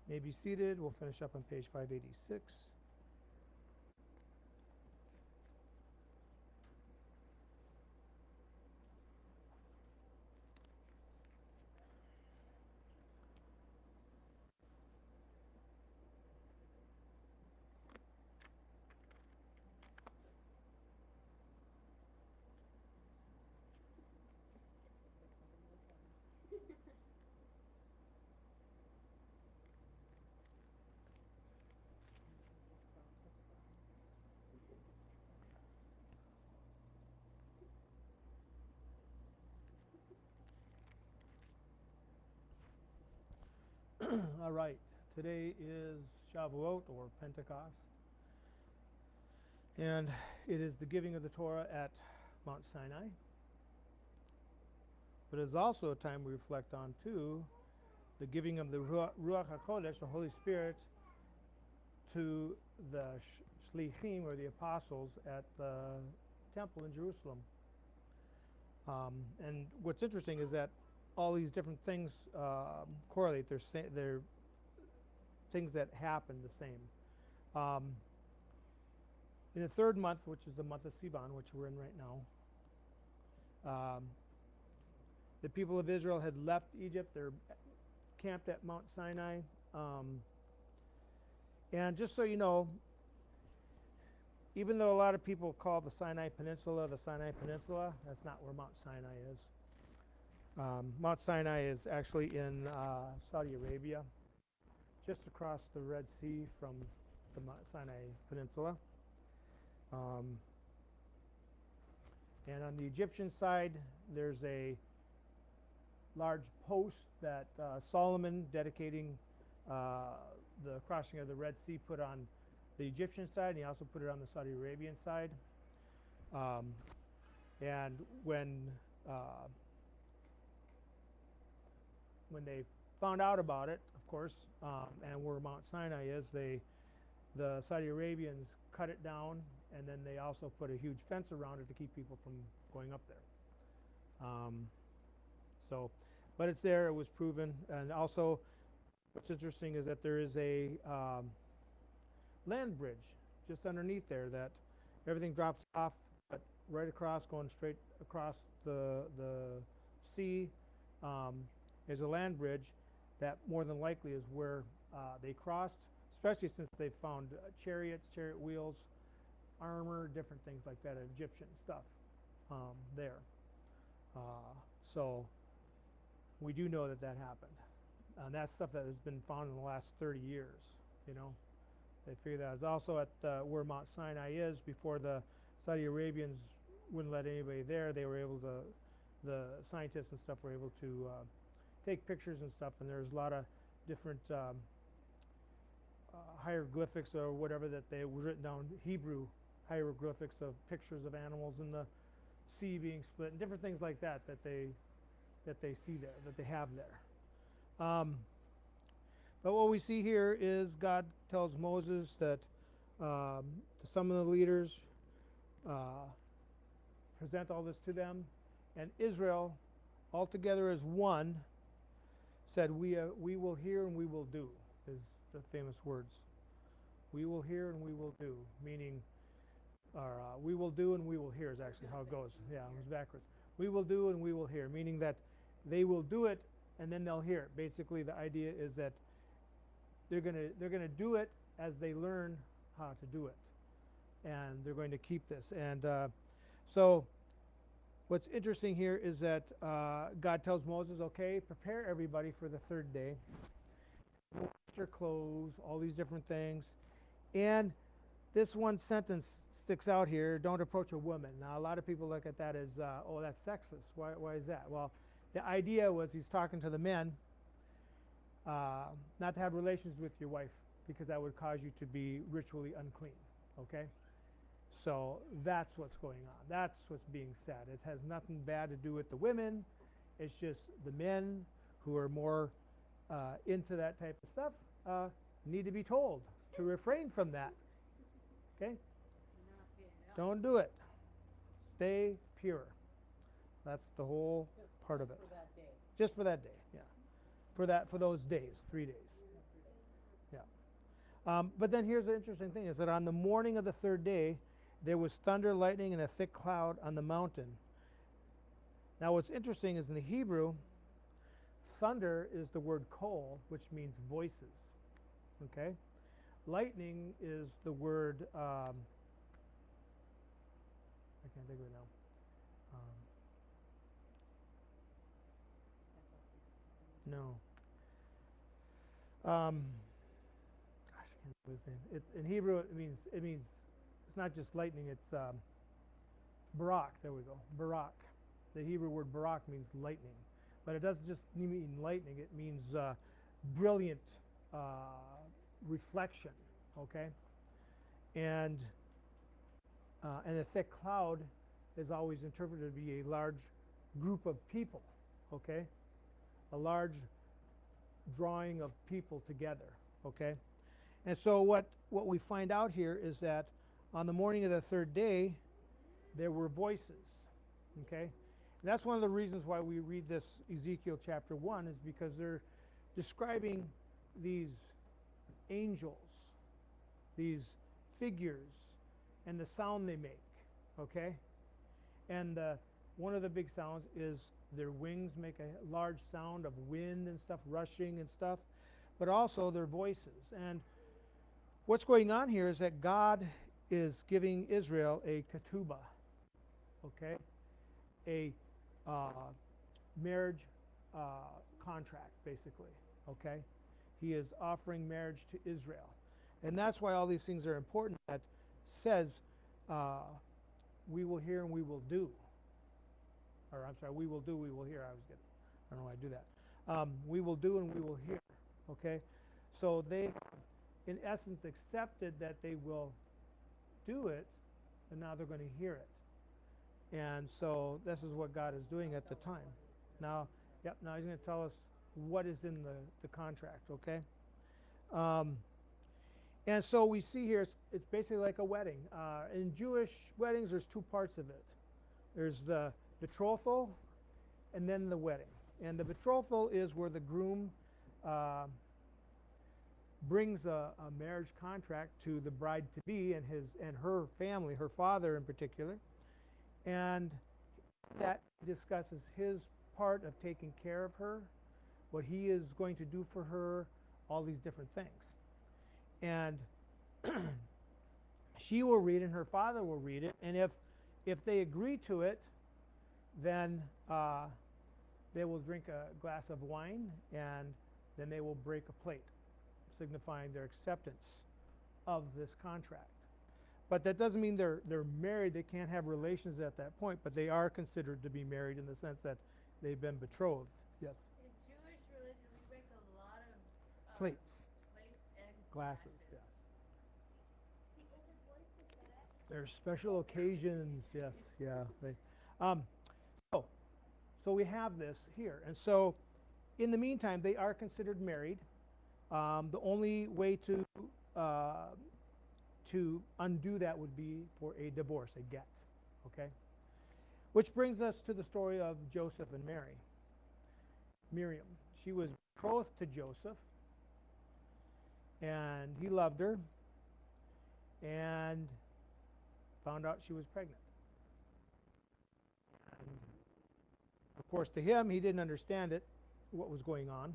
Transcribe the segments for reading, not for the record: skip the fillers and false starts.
May be seated. We'll finish up on page 586. All right. Today is Shavuot or Pentecost. And it is the giving of the Torah at Mount Sinai. But it is also a time we reflect on, too, the giving of the Ruach HaKodesh, the Holy Spirit, to the Shlichim, or the apostles, at the temple in Jerusalem. And what's interesting is that all these different things correlate. They're things that happen the same. In the third month, which is the month of Sivan, which we're in right now, the people of Israel had left Egypt. They're camped at Mount Sinai. And just so you know, even though a lot of people call the Sinai Peninsula, that's not where Mount Sinai is. Mount Sinai is actually in Saudi Arabia, just across the Red Sea from the Mount Sinai Peninsula. And on the Egyptian side, there's a large post that Solomon, dedicating the crossing of the Red Sea, put on the Egyptian side, and he also put it on the Saudi Arabian side. And when they found out about it, of course, and where Mount Sinai is, the Saudi Arabians cut it down, and then they also put a huge fence around it to keep people from going up there. But it's there. It was proven. And also, what's interesting is that there is a land bridge just underneath there that everything drops off, but right across, going straight across the sea, is a land bridge that more than likely is where they crossed, especially since they found chariots, chariot wheels, armor, different things like that, Egyptian stuff there. So we do know that happened. And that's stuff that has been found in the last 30 years, you know. They figure that is also at where Mount Sinai is. Before the Saudi Arabians wouldn't let anybody there, they were able to, the scientists and stuff were able to take pictures and stuff, and there's a lot of different hieroglyphics or whatever that they were written down, Hebrew hieroglyphics of pictures of animals in the sea being split and different things like that they see there, that they have there. But what we see here is God tells Moses that some of the leaders present all this to them, and Israel, all together as one, said, we will hear and we will do, is the famous words. We will hear and we will do, meaning, we will do and we will hear is actually how it goes. Yeah, it was backwards. We will do and we will hear, meaning that they will do it and then they'll hear it. Basically, the idea is that they're gonna do it as they learn how to do it, and they're going to keep this. And so what's interesting here is that God tells Moses, okay, prepare everybody for the third day. Wash your clothes, all these different things. And this one sentence sticks out here, don't approach a woman. Now, a lot of people look at that as, oh, that's sexist. Why is that? Well, the idea was he's talking to the men not to have relations with your wife, because that would cause you to be ritually unclean, okay? So that's what's going on. That's what's being said. It has nothing bad to do with the women. It's just the men who are more into that type of stuff need to be told to refrain from that, okay? Don't do it. Stay pure. That's the whole part of it. For that day. Just for that day, yeah. For those days, 3 days. But then here's the interesting thing, is that on the morning of the third day, there was thunder, lightning, and a thick cloud on the mountain. Now what's interesting is in the Hebrew, thunder is the word kol, which means voices. Okay? Lightning is the word, I can't think of it now. No. Gosh, I can't think of his name. It's, in Hebrew, it means it's not just lightning. It's barak. There we go. Barak. The Hebrew word barak means lightning, but it doesn't just mean lightning. It means brilliant reflection. Okay, and a thick cloud is always interpreted to be a large group of people. Okay, a large drawing of people together. Okay, and so what we find out here is that on the morning of the third day, there were voices. Okay, and that's one of the reasons why we read this Ezekiel chapter 1, is because they're describing these angels, these figures, and the sound they make. Okay, and one of the big sounds is their wings make a large sound of wind and stuff, rushing and stuff, but also their voices. And what's going on here is that God is giving Israel a ketubah, okay, a marriage contract, basically. Okay, He is offering marriage to Israel, and that's why all these things are important. That says, "We will hear and we will do." Or I'm sorry, we will do, we will hear. I don't know why I do that. We will do and we will hear. Okay, so they, in essence, accepted that they will do it, and now they're going to hear it. And so this is what God is doing at the time. Now, now He's going to tell us what is in the contract. Okay, and so we see here it's basically like a wedding. In Jewish weddings, there's two parts of it. There's the betrothal, and then the wedding. And the betrothal is where the groom brings a marriage contract to the bride-to-be and her family, her father in particular, and that discusses his part of taking care of her, what he is going to do for her, all these different things. And she will read and her father will read it, and if they agree to it, then they will drink a glass of wine, and then they will break a plate, signifying their acceptance of this contract. But that doesn't mean they're married. They can't have relations at that point, but they are considered to be married in the sense that they've been betrothed. Yes? In Jewish religion, we break a lot of Plates. Plates and Glasses, yeah. yeah. There's special occasions, yes, yeah. So we have this here. And so in the meantime, they are considered married. The only way to undo that would be for a divorce, a get. Okay? Which brings us to the story of Joseph and Miriam. She was betrothed to Joseph, and he loved her, and found out she was pregnant. And of course, to him, he didn't understand it, what was going on,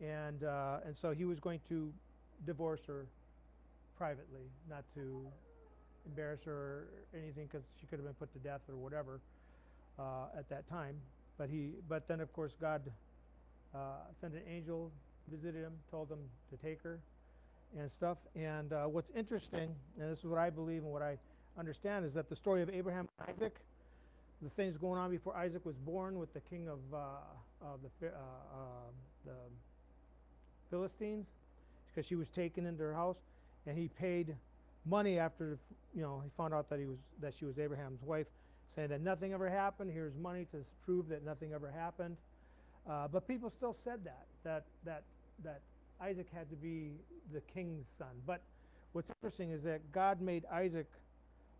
and so he was going to divorce her privately, not to embarrass her or anything, because she could have been put to death or whatever at that time. But then of course God sent an angel, visited him, told him to take her and stuff. And what's interesting, and this is what I believe and what I understand, is that the story of Abraham and Isaac, the things going on before Isaac was born with the king of the Philistines, because she was taken into her house, and he paid money after he found out that she was Abraham's wife, saying that nothing ever happened. Here's money to prove that nothing ever happened. But people still said that Isaac had to be the king's son. But what's interesting is that God made Isaac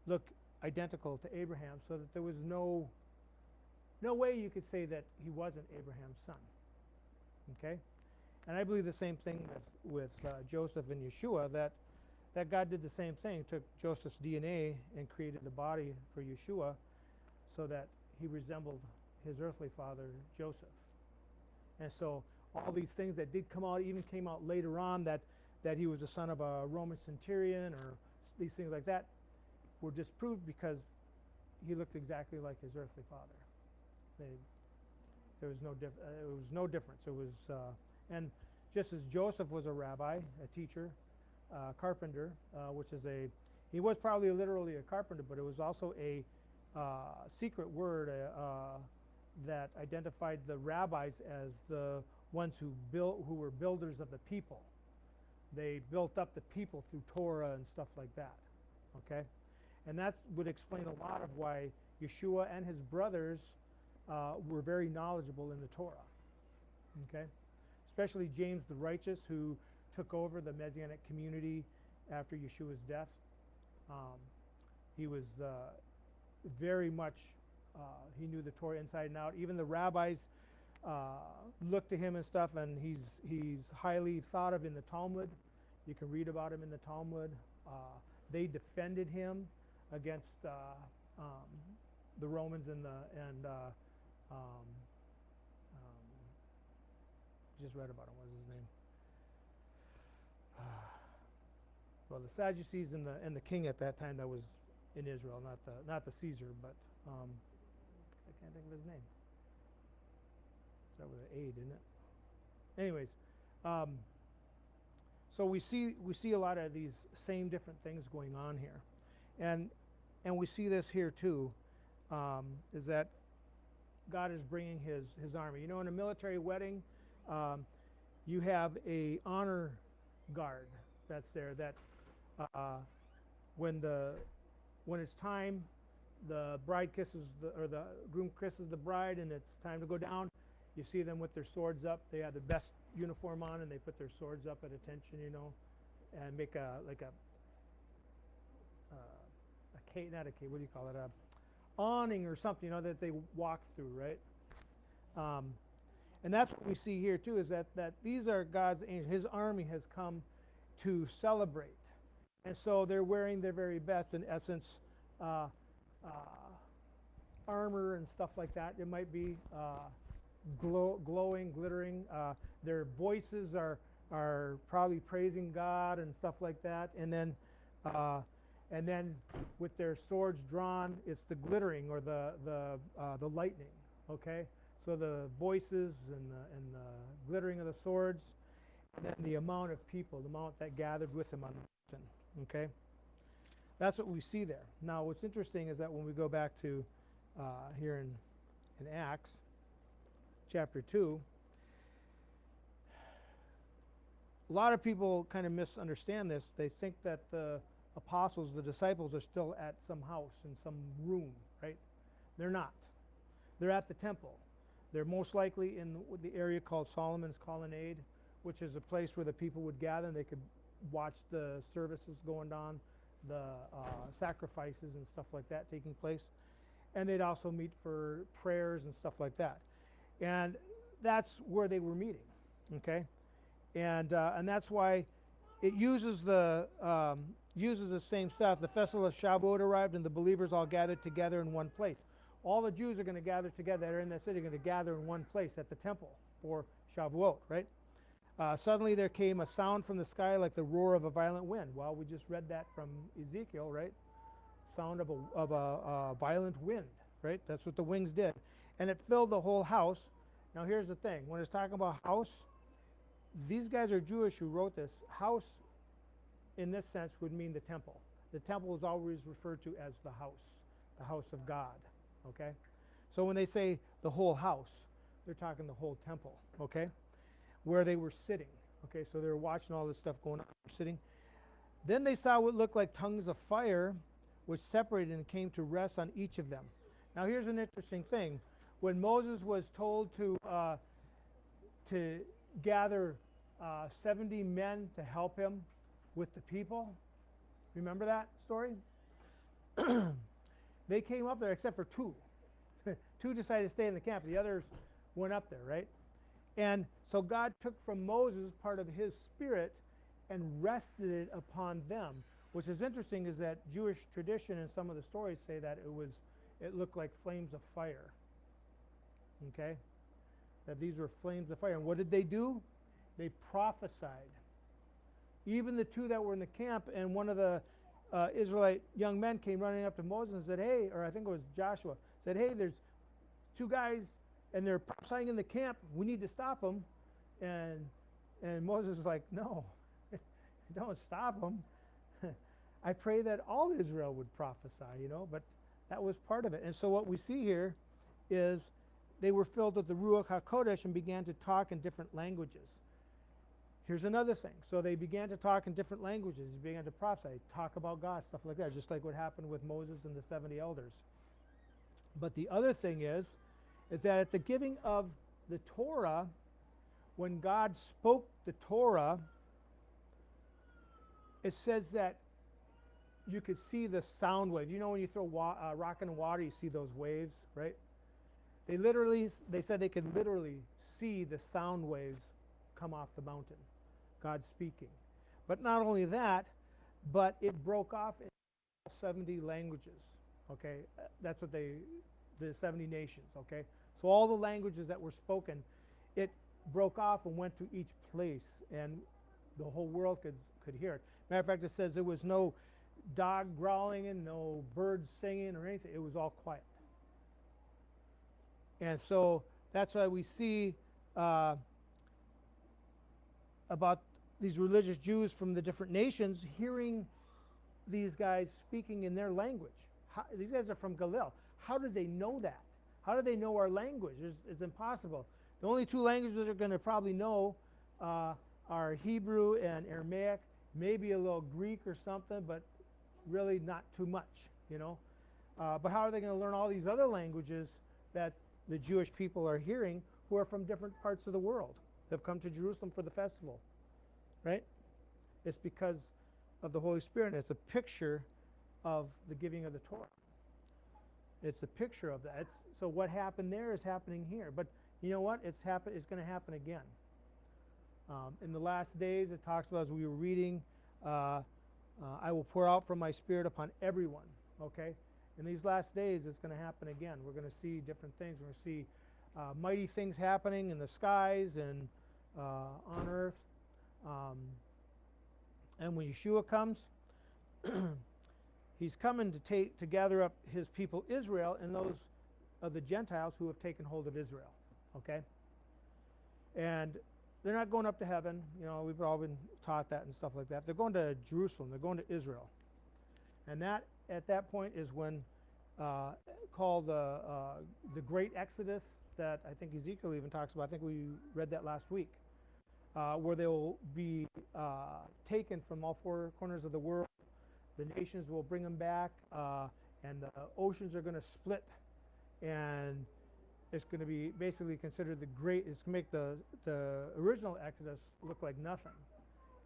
look identical to Abraham, so that there was no way you could say that he wasn't Abraham's son. Okay? And I believe the same thing with Joseph and Yeshua, that God did the same thing, took Joseph's DNA and created the body for Yeshua so that he resembled his earthly father, Joseph. And so all these things that did come out, even came out later on, that he was the son of a Roman centurion or these things like that, were disproved because he looked exactly like his earthly father. There was no it was no difference. It was, and just as Joseph was a rabbi, a teacher, carpenter, which is he was probably literally a carpenter, but it was also a secret word that identified the rabbis as the ones who were builders of the people. They built up the people through Torah and stuff like that. Okay, and that would explain a lot of why Yeshua and his brothers were very knowledgeable in the Torah. Okay, especially James the Righteous, who took over the Messianic community after Yeshua's death. He was very much, he knew the Torah inside and out. Even the rabbis looked to him and stuff, and he's highly thought of in the Talmud. You can read about him in the Talmud. They defended him against the Romans just read about him. What was his name? Well, the Sadducees and the king at that time that was in Israel, not the Caesar, but I can't think of his name. Start with an A, didn't it? Anyways, so we see a lot of these same different things going on here, and we see this here too, is that God is bringing his army. You know, in a military wedding, you have a honor guard that's there. That when it's time, the bride kisses the groom kisses the bride, and it's time to go down. You see them with their swords up. They have the best uniform on, and they put their swords up at attention, you know, and make a cage, not a cage. What do you call it? A awning or something, you know, that they walk through, right? And that's what we see here too, is that these are God's angels. His army has come to celebrate, and so they're wearing their very best. In essence, armor and stuff like that. It might be glowing, glittering. Their voices are probably praising God and stuff like that. And then with their swords drawn, it's the glittering or the lightning. Okay, so the voices and the glittering of the swords, and then the amount of people, the amount that gathered with him on the mountain. Okay, that's what we see there. Now, what's interesting is that when we go back to here in Acts chapter 2, a lot of people kind of misunderstand this. They think that the apostles, the disciples, are still at some house in some room, right? They're not. They're at the temple. They're most likely in the area called Solomon's Colonnade, which is a place where the people would gather and they could watch the services going on, the sacrifices and stuff like that taking place. And they'd also meet for prayers and stuff like that. And that's where they were meeting, okay? And that's why it uses the same stuff. The festival of Shavuot arrived, and the believers all gathered together in one place. All the Jews are going to gather together. They're in that city, going to gather in one place at the temple for Shavuot, right? Suddenly there came a sound from the sky like the roar of a violent wind. Well, we just read that from Ezekiel, right? Sound of a violent wind, right? That's what the wings did. And it filled the whole house. Now here's the thing. When it's talking about house, these guys are Jewish who wrote this. House, in this sense, would mean the temple. The temple is always referred to as the house of God, okay? So when they say the whole house, they're talking the whole temple, okay? Where they were sitting, okay? So they were watching all this stuff going on, sitting. Then they saw what looked like tongues of fire, which separated and came to rest on each of them. Now here's an interesting thing. When Moses was told to gather 70 men to help him with the people, remember that story? They came up there except for two. Two decided to stay in the camp. The others went up there, right? And so God took from Moses part of his spirit and rested it upon them. Which is interesting is that Jewish tradition and some of the stories say that it looked like flames of fire. Okay? That these were flames of fire. And what did they do? They prophesied. Even the two that were in the camp, and one of the Israelite young men came running up to Moses and said, hey, or I think it was Joshua, said, hey, there's two guys and they're prophesying in the camp. We need to stop them. And Moses was like, no, don't stop them. I pray that all Israel would prophesy, but that was part of it. And so what we see here is they were filled with the Ruach HaKodesh and began to talk in different languages. Here's another thing. So they began to talk in different languages. They began to prophesy, talk about God, stuff like that, just like what happened with Moses and the 70 elders. But the other thing is that at the giving of the Torah, when God spoke the Torah, it says that you could see the sound waves. When you throw rock in water, you see those waves, right? They said they could literally see the sound waves come off the mountain. God speaking. But not only that, but it broke off in 70 languages. Okay, that's what the 70 nations. Okay, so all the languages that were spoken, it broke off and went to each place, and the whole world could hear it. Matter of fact, it says there was no dog growling and no birds singing or anything. It was all quiet. And so that's why we see about these religious Jews from the different nations hearing these guys speaking in their language. These guys are from Galilee. How do they know that? How do they know our language? It's impossible. The only two languages they're going to probably know are Hebrew and Aramaic, maybe a little Greek or something, but really not too much, But how are they going to learn all these other languages that the Jewish people are hearing who are from different parts of the world? Have come to Jerusalem for the festival, right? It's because of the Holy Spirit, and it's a picture of the giving of the Torah. It's a picture of that. So what happened there is happening here. But you know what? It's going to happen again. In the last days, it talks about, as we were reading, I will pour out from my Spirit upon everyone. Okay? In these last days, it's going to happen again. We're going to see different things. We're going to see mighty things happening in the skies and on earth. And when Yeshua comes, he's coming to gather up his people Israel and those of the Gentiles who have taken hold of Israel. Okay? And they're not going up to heaven. We've all been taught that and stuff like that. They're going to Jerusalem. They're going to Israel. And that, at that point, is when called the Great Exodus that I think Ezekiel even talks about. I think we read that last week. Where they will be taken from all four corners of the world. The nations will bring them back, and the oceans are going to split, and it's going to be basically considered it's going to make the original Exodus look like nothing.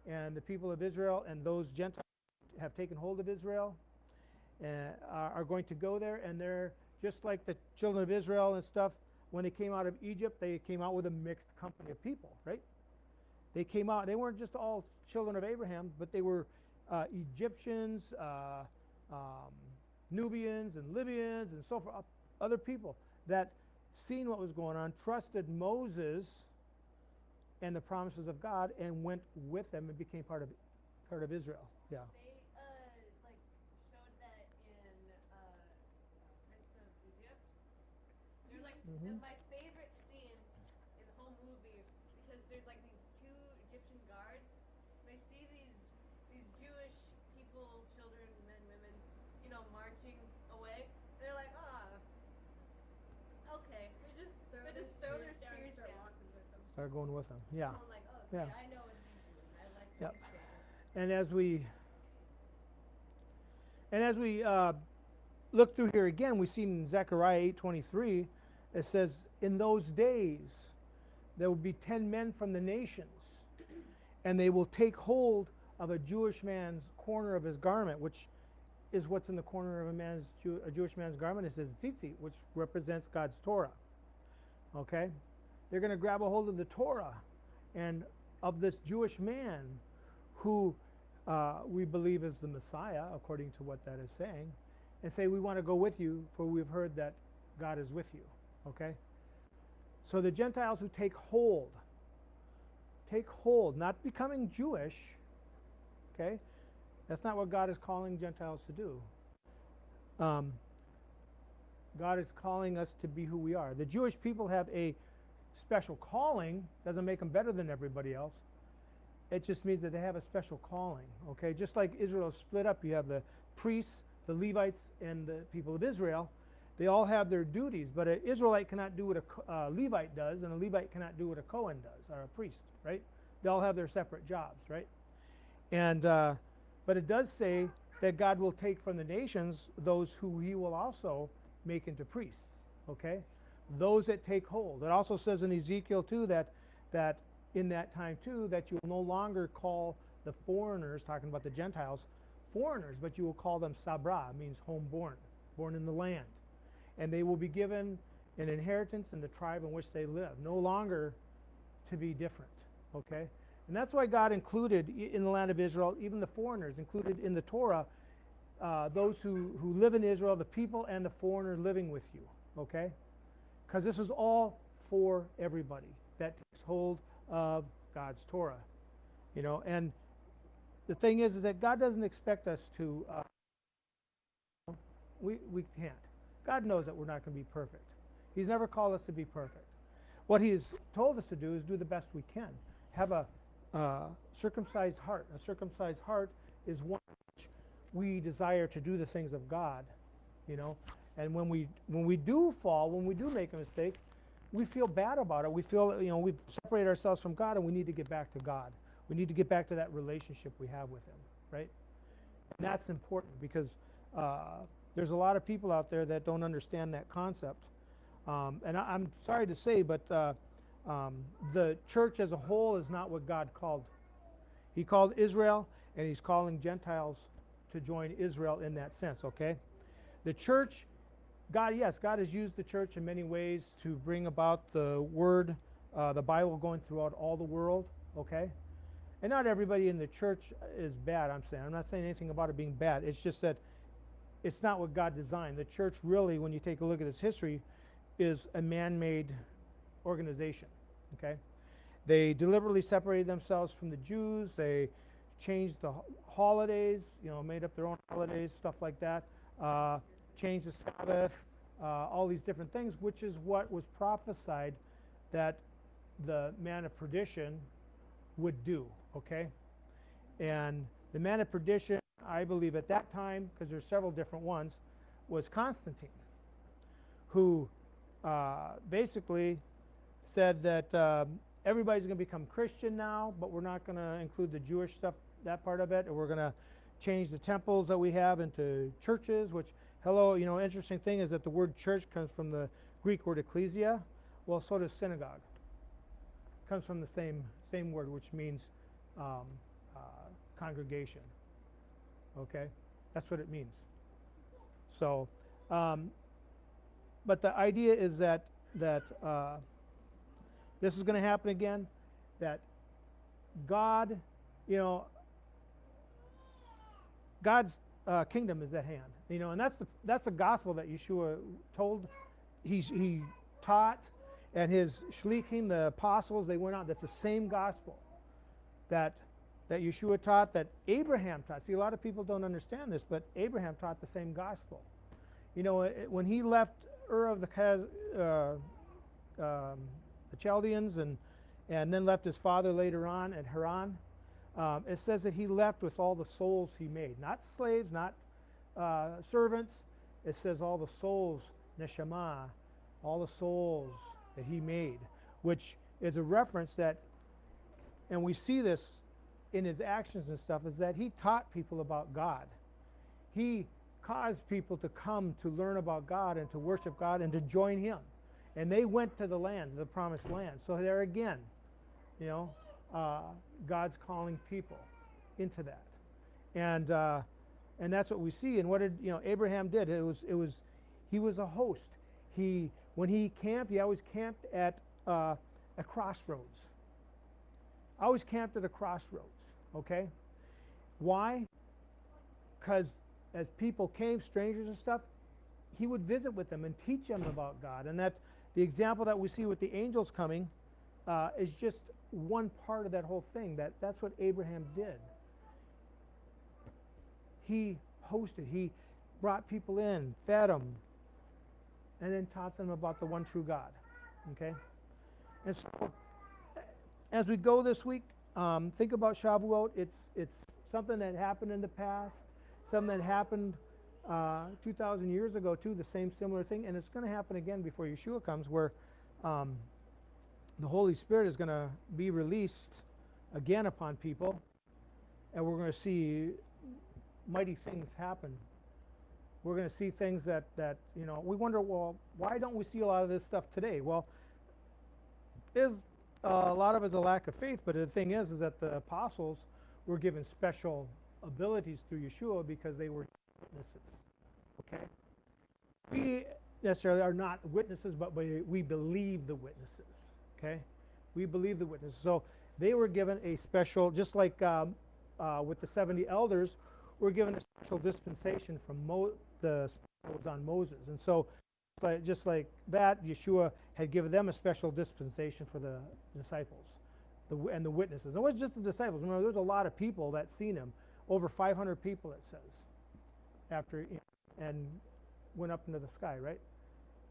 And the people of Israel and those Gentiles have taken hold of Israel and are going to go there, and they're just like the children of Israel and stuff. When they came out of Egypt, they came out with a mixed company of people, right? They came out, they weren't just all children of Abraham, but they were Egyptians, Nubians, and Libyans, and so forth, other people that seen what was going on, trusted Moses and the promises of God, and went with them and became part of Israel. Yeah. They showed that in Prince of Egypt. There's my favorite scene in the whole movie, because there's these two Egyptian guards. They see these Jewish people, children, men, women, marching away. They're like, okay. They just throw their spears down. Start going with them. Yeah. I'm like, okay, Yeah. I know what he's doing. I like Yep. what he's saying. And as we look through here again, we see in Zechariah 8:23, it says, in those days there will be 10 men from the nations, and they will take hold of a Jewish man's corner of his garment, which is what's in the corner of a Jewish man's garment. It says tzitzit, which represents God's Torah. Okay? they're going to grab a hold of the Torah and of this Jewish man who we believe is the Messiah, according to what that is saying, and say, we want to go with you, for we've heard that God is with you. Okay? So the Gentiles who take hold, not becoming Jewish, okay? That's not what God is calling Gentiles to do. God is calling us to be who we are. The Jewish people have a special calling. Doesn't make them better than everybody else. It just means that they have a special calling, okay? Just like Israel is split up, you have the priests, the Levites, and the people of Israel. They all have their duties, but an Israelite cannot do what a Levite does, and a Levite cannot do what a Cohen does, or a priest, right? They all have their separate jobs, right? And but it does say that God will take from the nations those who he will also make into priests, okay? Those that take hold. It also says in Ezekiel too that in that time too that you will no longer call the foreigners, talking about the Gentiles, foreigners, but you will call them sabra, means homeborn, born in the land. And they will be given an inheritance in the tribe in which they live, no longer to be different, okay? And that's why God included in the land of Israel, even the foreigners, included in the Torah, those who live in Israel, the people and the foreigner living with you, okay? Because this is all for everybody that takes hold of God's Torah, you know. And the thing is that God doesn't expect us to, we can't. God knows that we're not going to be perfect. He's never called us to be perfect. What he's told us to do is do the best we can. Have a circumcised heart. A circumcised heart is one which we desire to do the things of God, you know. And when we do fall, when we do make a mistake, we feel bad about it. We feel, you know, we've separated ourselves from God, and we need to get back to God. We need to get back to that relationship we have with him, right? And that's important because there's a lot of people out there that don't understand that concept. And I'm sorry to say, but the church as a whole is not what God called. He called Israel, and he's calling Gentiles to join Israel in that sense, okay? The church, God has used the church in many ways to bring about the word, the Bible going throughout all the world, okay? And not everybody in the church is bad, I'm not saying anything about it being bad. It's just that it's not what God designed. The church really, when you take a look at its history, is a man-made organization, okay? They deliberately separated themselves from the Jews. They changed the holidays, you know, made up their own holidays, stuff like that. Changed the Sabbath, all these different things, which is what was prophesied that the man of perdition would do, okay? And the man of perdition, I believe at that time, because there's several different ones, was Constantine, who basically said that everybody's going to become Christian now, but we're not going to include the Jewish stuff, that part of it, and we're going to change the temples that we have into churches, which, you know, interesting thing is that the word church comes from the Greek word ecclesia. Well, so does synagogue. Comes from the same word, which means congregation. Okay, that's what it means. So, but the idea is that this is going to happen again. That God, you know, God's kingdom is at hand, you know, and that's the gospel that Yeshua told. He taught, and his shlichim, the apostles, they went out. That's the same gospel that Yeshua taught, that Abraham taught. See, a lot of people don't understand this, but Abraham taught the same gospel. You know, when he left Ur of the Chaldeans and then left his father later on at Haran, it says that he left with all the souls he made. Not slaves, not servants. It says all the souls, neshama, all the souls that he made, which is a reference that, and we see this in his actions and stuff, is that he taught people about God. He caused people to come to learn about God and to worship God and to join him. And they went to the land, the promised land. So there again, you know, God's calling people into that, and that's what we see. And what did Abraham did? He was a host. When he camped, he always camped at a crossroads. Always camped at a crossroads. Okay? Why? Because as people came, strangers and stuff, he would visit with them and teach them about God. And that the example that we see with the angels coming is just one part of that whole thing. That's what Abraham did. He hosted. He brought people in, fed them, and then taught them about the one true God. Okay? And so, as we go this week, think about Shavuot. It's something that happened in the past, something that happened 2,000 years ago too, the same similar thing, and it's going to happen again before Yeshua comes, where the Holy Spirit is going to be released again upon people, and we're going to see mighty things happen. We're going to see things that we wonder, well, why don't we see a lot of this stuff today? Well, a lot of it is a lack of faith, but the thing is that the apostles were given special abilities through Yeshua because they were witnesses. Okay? We necessarily are not witnesses, but we believe the witnesses. Okay? We believe the witnesses. So they were given a special, just like with the 70 elders, were given a special dispensation from the Spirit was on Moses. And so just like that, Yeshua had given them a special dispensation for the disciples and the witnesses. It wasn't just the disciples. Remember, there's a lot of people that seen him. Over 500 people, it says, after and went up into the sky, right?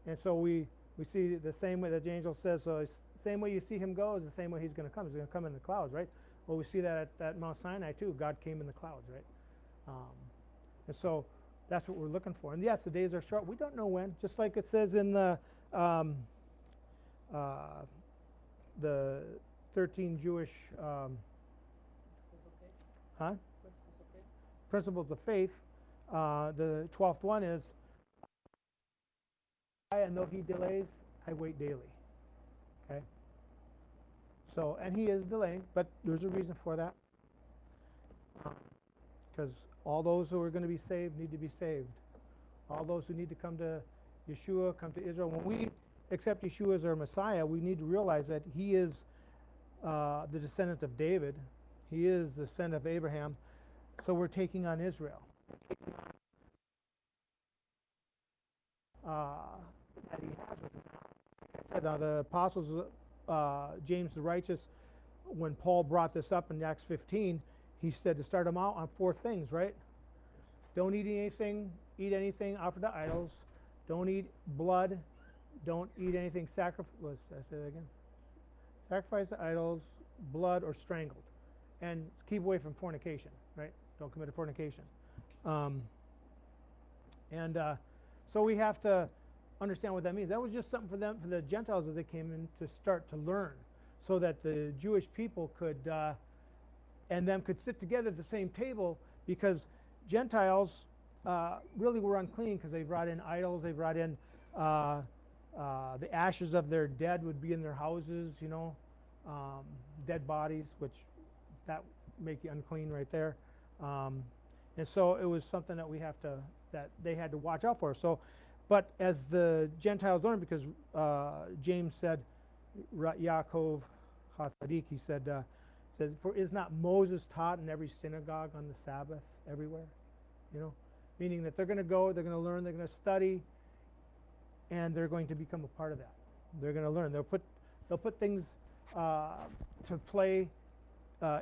And so we see the same way that the angel says, so it's the same way you see him go is the same way he's going to come. He's going to come in the clouds, right? Well, we see that at Mount Sinai too. God came in the clouds, right? And so that's what we're looking for. And yes, the days are short. We don't know when. Just like it says in the 13 Jewish principles of faith. The 12th one is, and though he delays, I wait daily. Okay? So, and he is delaying, but there's a reason for that. Because all those who are going to be saved need to be saved. All those who need to come to Yeshua, come to Israel. When we accept Yeshua as our Messiah, we need to realize that he is the descendant of David. He is the descendant of Abraham. So we're taking on Israel. That he has with him. Like I said, now the apostles, James the righteous, when Paul brought this up in Acts 15, he said to start them out on 4 things, right? Don't eat anything offered to idols. Don't eat blood. Don't eat anything sacrificed. Did I say that again? Sacrifice to idols, blood, or strangled. And keep away from fornication, right? Don't commit a fornication. So we have to understand what that means. That was just something for them, for the Gentiles, that they came in to start to learn, so that the Jewish people could and them could sit together at the same table, because Gentiles really were unclean because they brought in idols. They brought in the ashes of their dead would be in their houses, dead bodies, which that make you unclean right there. And so it was something that that they had to watch out for. So, but as the Gentiles learned, because James said, Yaakov HaTzadik, he said, for is not Moses taught in every synagogue on the Sabbath everywhere? Meaning that they're going to go, they're going to learn, they're going to study, and they're going to become a part of that. They're going to learn. They'll put things to play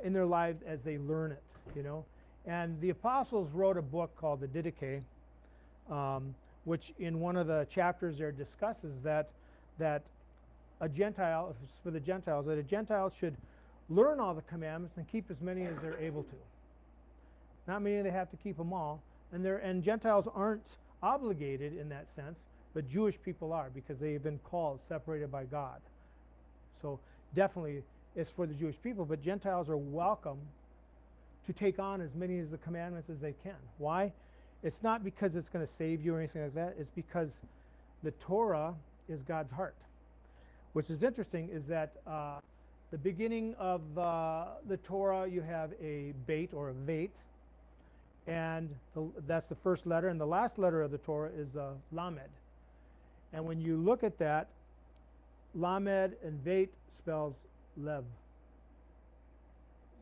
in their lives as they learn it, And the apostles wrote a book called the Didache, which in one of the chapters there discusses that a Gentile, if it's for the Gentiles, that a Gentile should learn all the commandments and keep as many as they're able to. Not meaning they have to keep them all. And Gentiles aren't obligated in that sense, but Jewish people are, because they've been called, separated by God. So definitely it's for the Jewish people, but Gentiles are welcome to take on as many of the commandments as they can. Why? It's not because it's going to save you or anything like that. It's because the Torah is God's heart. Which is interesting is that the beginning of the Torah, you have a bait or a veit, and that's the first letter, and the last letter of the Torah is Lamed. And when you look at that, Lamed and Veit spells lev,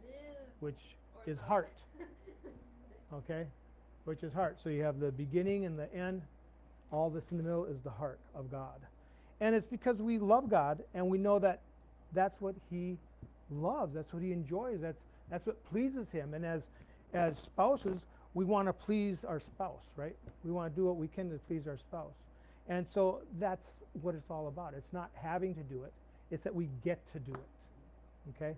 Live. which Or is love. heart. Okay? Which is heart. So you have the beginning and the end. All this in the middle is the heart of God. And it's because we love God and we know that that's what He loves. That's what He enjoys. That's what pleases Him. And as spouses, we want to please our spouse, right? We want to do what we can to please our spouse. And so that's what it's all about. It's not having to do it. It's that we get to do it. Okay?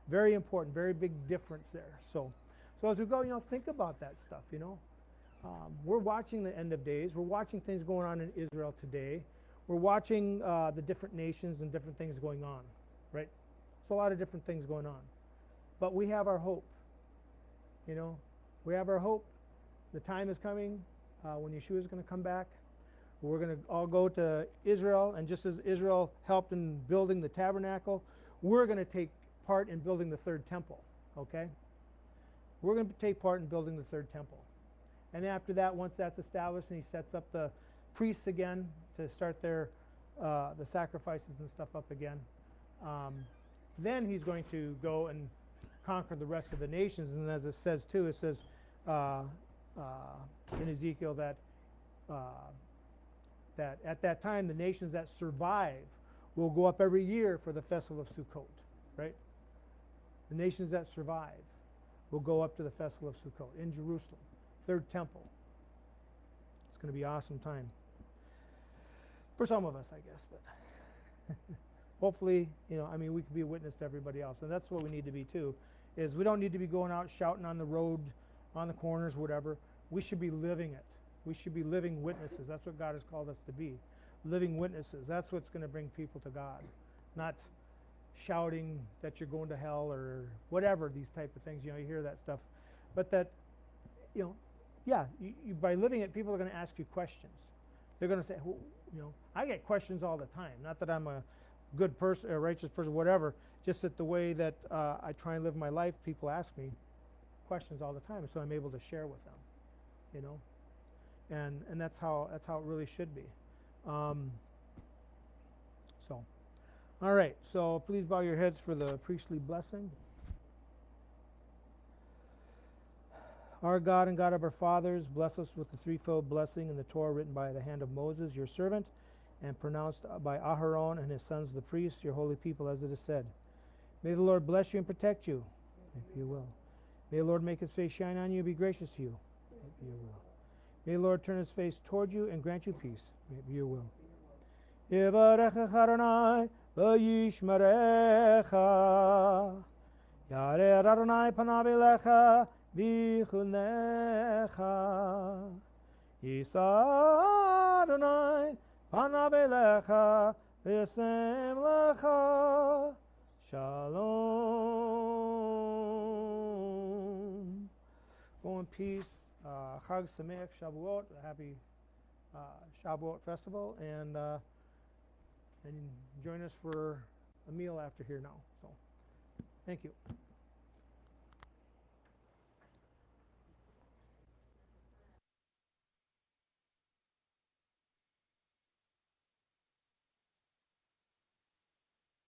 Very important, very big difference there. So as we go, think about that stuff, We're watching the end of days. We're watching things going on in Israel today. We're watching the different nations and different things going on, right? There's a lot of different things going on. But we have our hope, We have our hope. The time is coming when Yeshua is going to come back. We're going to all go to Israel, and just as Israel helped in building the tabernacle, we're going to take part in building the third temple, okay? We're going to take part in building the third temple. And after that, once that's established and He sets up the priests again to start the sacrifices and stuff up again, then He's going to go and conquer the rest of the nations. And as it says too, it says in Ezekiel that at that time the nations that survive will go up every year for the festival of Sukkot, right? The nations that survive will go up to the festival of Sukkot in Jerusalem, third temple. It's going to be an awesome time for some of us, I guess, but hopefully, we can be a witness to everybody else, and that's what we need to be too. Is we don't need to be going out shouting on the road, on the corners, whatever. We should be living it. We should be living witnesses. That's what God has called us to be, living witnesses. That's what's going to bring people to God, not shouting that you're going to hell or whatever, these type of things. You hear that stuff, but that, by living it, people are going to ask you questions. They're going to say, I get questions all the time. Not that I'm a good person, a righteous person, whatever. Just that the way that I try and live my life, people ask me questions all the time, so I'm able to share with them, and that's how it really should be. All right. So please bow your heads for the priestly blessing. Our God and God of our fathers, bless us with the threefold blessing in the Torah written by the hand of Moses, your servant, and pronounced by Aharon and his sons the priests, your holy people, as it is said. May the Lord bless you and protect you, if you will. May the Lord make His face shine on you and be gracious to you, if you will. May the Lord turn His face toward you and grant you peace, if you will. Yevarecha Adonai v'yishmerecha, Yareh Adonai panav elecha v'chunecha, Yisa Adonai panav elecha v'yasem lecha shalom. Go in peace. Chag Sameach Shavuot, a happy Shavuot festival, and join us for a meal after here now. So, thank you.